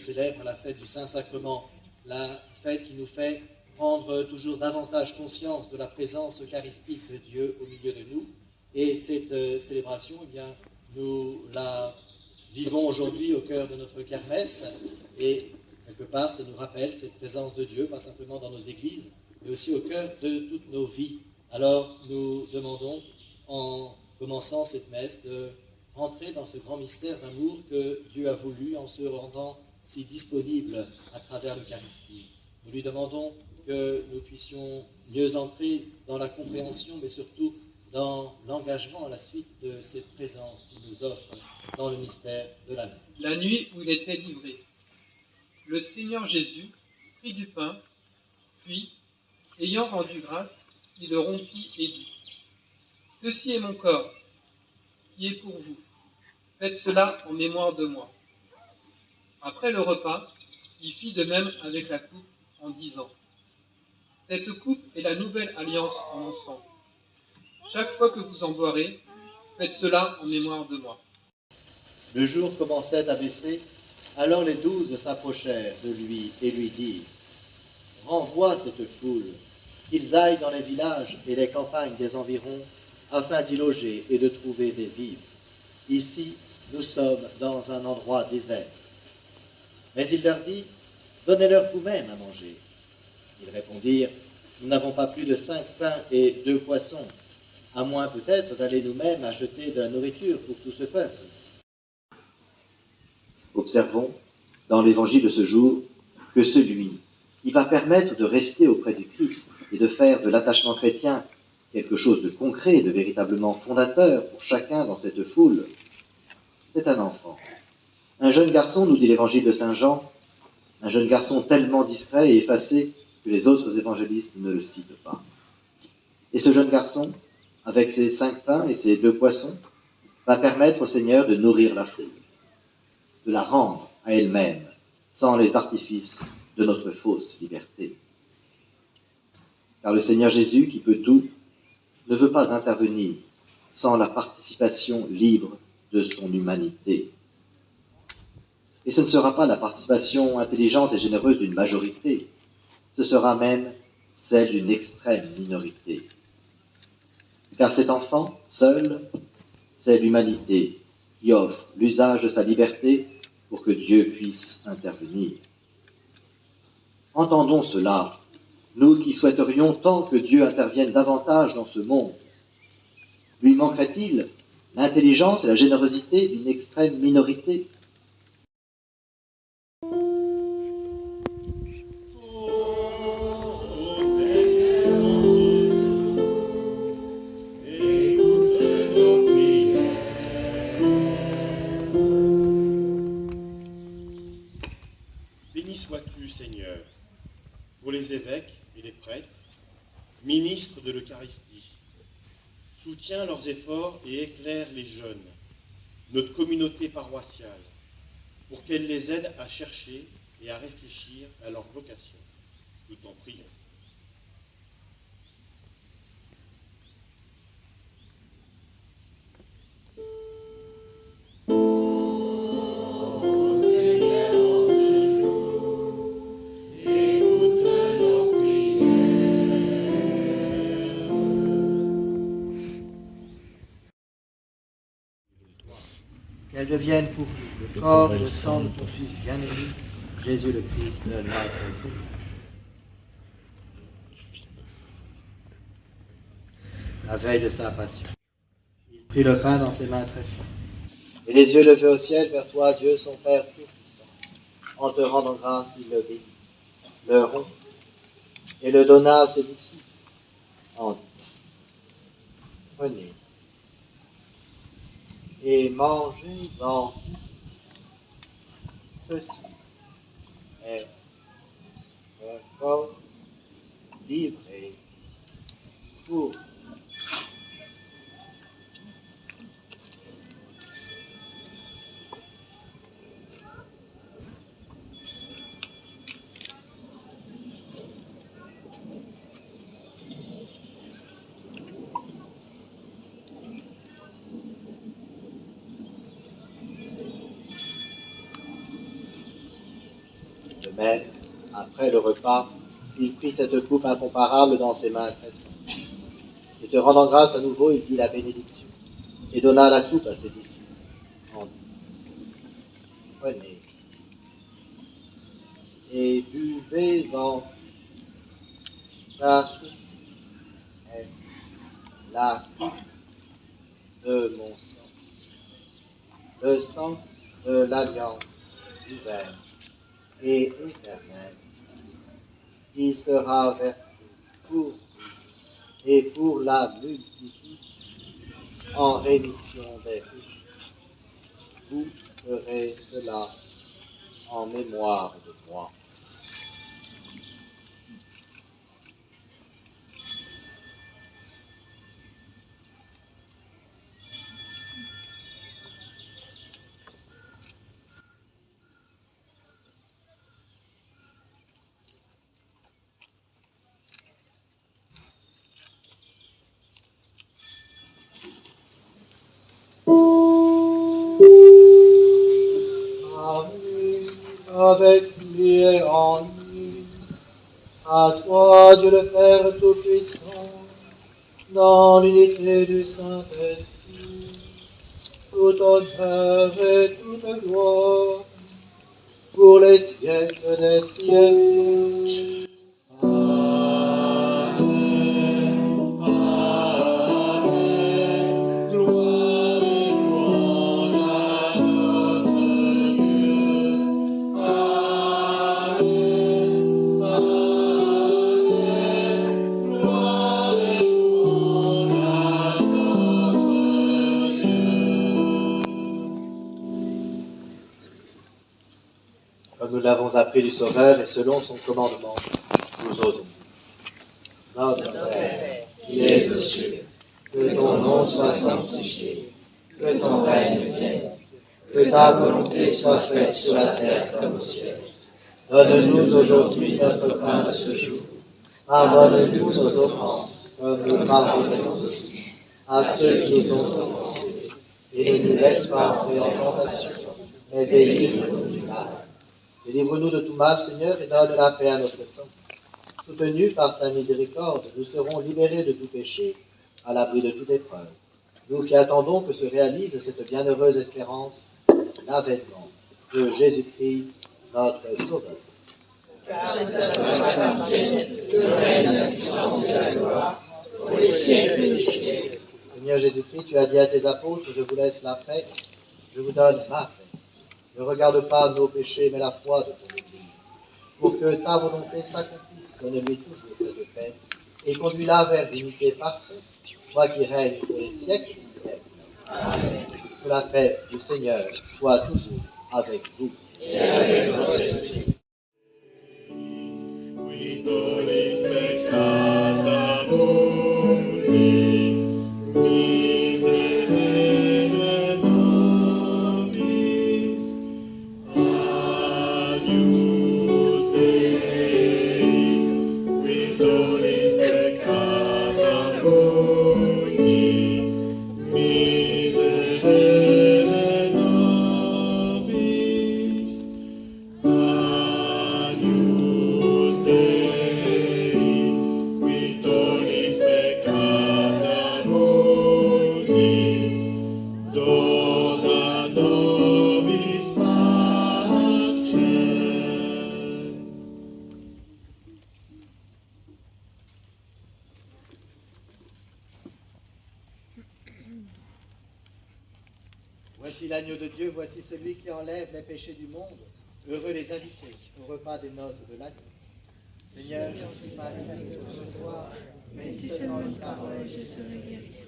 célèbre la fête du Saint-Sacrement, la fête qui nous fait prendre toujours davantage conscience de la présence eucharistique de Dieu au milieu de nous. Et cette célébration, eh bien, nous la vivons aujourd'hui au cœur de notre kermesse, et quelque part, ça nous rappelle cette présence de Dieu, pas simplement dans nos églises, mais aussi au cœur de toutes nos vies. Alors, nous demandons, en commençant cette messe, de rentrer dans ce grand mystère d'amour que Dieu a voulu en se rendant si disponible à travers l'Eucharistie. Nous lui demandons que nous puissions mieux entrer dans la compréhension, mais surtout dans l'engagement à la suite de cette présence qu'il nous offre dans le mystère de la messe. La nuit où il était livré, le Seigneur Jésus prit du pain, puis, ayant rendu grâce, il le rompit et dit : « Ceci est mon corps, qui est pour vous. Faites cela en mémoire de moi. » Après le repas, il fit de même avec la coupe en disant : « Cette coupe est la nouvelle alliance en mon sang. Chaque fois que vous en boirez, faites cela en mémoire de moi. » Le jour commençait à baisser, alors les 12 s'approchèrent de lui et lui dirent : « Renvoie cette foule, qu'ils aillent dans les villages et les campagnes des environs, afin d'y loger et de trouver des vivres. Ici, nous sommes dans un endroit désert. » Mais il leur dit : « Donnez-leur vous-même à manger. » Ils répondirent : « Nous n'avons pas plus de 5 pains et 2 poissons, à moins peut-être d'aller nous-mêmes acheter de la nourriture pour tout ce peuple. » Observons, dans l'évangile de ce jour, que celui qui va permettre de rester auprès du Christ et de faire de l'attachement chrétien quelque chose de concret, de véritablement fondateur pour chacun dans cette foule, c'est un enfant. Un jeune garçon, nous dit l'évangile de Saint Jean, un jeune garçon tellement discret et effacé que les autres évangélistes ne le citent pas. Et ce jeune garçon, avec ses 5 pains et ses 2 poissons, va permettre au Seigneur de nourrir la foule, de la rendre à elle-même, sans les artifices de notre fausse liberté. Car le Seigneur Jésus, qui peut tout, ne veut pas intervenir sans la participation libre de son humanité. Et ce ne sera pas la participation intelligente et généreuse d'une majorité, ce sera même celle d'une extrême minorité. Car cet enfant, seul, c'est l'humanité qui offre l'usage de sa liberté pour que Dieu puisse intervenir. Entendons cela, nous qui souhaiterions tant que Dieu intervienne davantage dans ce monde. Lui manquerait-il l'intelligence et la générosité d'une extrême minorité ? Béni sois-tu, Seigneur, pour les évêques et les prêtres, ministres de l'Eucharistie. Soutiens leurs efforts et éclaire les jeunes, notre communauté paroissiale, pour qu'elle les aide à chercher et à réfléchir à leur vocation. Nous t'en prions. Qu'elles deviennent pour nous le corps et le sang de ton Fils bien-aimé, Jésus le Christ, notre Seigneur. La veille de sa passion, il prit le pain dans ses mains très saintes, et les yeux levés au ciel vers toi, Dieu son Père tout-puissant, en te rendant grâce, il le bénit, le rompit, et le donna à ses disciples, en disant : Prenez et mangez-en. Ceci est mon corps livré pour vous. même, après le repas, il prit cette coupe incomparable dans ses mains très saintes. Et te rendant grâce à nouveau, il dit la bénédiction, et donna la coupe à ses disciples, en disant, prenez, et buvez-en, car ceci est la coupe de mon sang, le sang de l'alliance nouvelle et éternelle, qui sera versé pour vous et pour la multitude en rémission des péchés. Vous ferez cela en mémoire de moi. Amen. Avec lui et en lui, à toi, Dieu le Père Tout-Puissant, dans l'unité du Saint-Esprit, tout honneur et toute gloire, pour les siècles des siècles. Amen. Amen. Gloire et louange à notre Dieu. Amen. Amen. Gloire et louange à notre Dieu. Comme nous l'avons appris du Sauveur et selon son commandement, nous osons. Notre Père, qui es aux cieux, que ton nom soit sanctifié, que ton règne vienne, que ta volonté soit faite sur la terre comme au ciel. Donne-nous aujourd'hui notre pain de ce jour. Pardonne-nous nos offenses, comme nous pardonnons aussi à ceux qui nous ont offensés. Et ne nous laisse pas entrer en tentation, mais délivre-nous du mal. Délivre-nous de tout mal, Seigneur, et donne la paix à notre temps. Soutenus par ta miséricorde, nous serons libérés de tout péché, à l'abri de toute épreuve. Nous qui attendons que se réalise cette bienheureuse espérance, l'avènement de Jésus-Christ, notre Sauveur. Car c'est à toi qu'appartiennent le règne, la puissance et la gloire, pour les siècles des siècles. Seigneur Jésus-Christ, tu as dit à tes apôtres, je vous laisse la paix, je vous donne ma paix. Ne regarde pas nos péchés, mais la foi de ton Église. Pour que ta volonté s'accomplisse, donne-lui toujours cette paix, et conduis-la vers l'unité parfaite, toi qui règnes pour les siècles des siècles. Amen. Que la paix du Seigneur soit toujours avec vous. Et avec votre esprit. Qui tollis peccata mundi, miserere nobis, agnus Dei, qui tollis peccata mundi, miserere nobis, agnus Dei, qui tollis peccata mundi, dona nobis pacem. Voici l'agneau de Dieu, voici celui qui enlève les péchés du monde. Heureux les invités au repas des noces de l'agneau. Seigneur, je ne suis pas digne de ce soir, mais dis seulement une parole, et je serai guéri.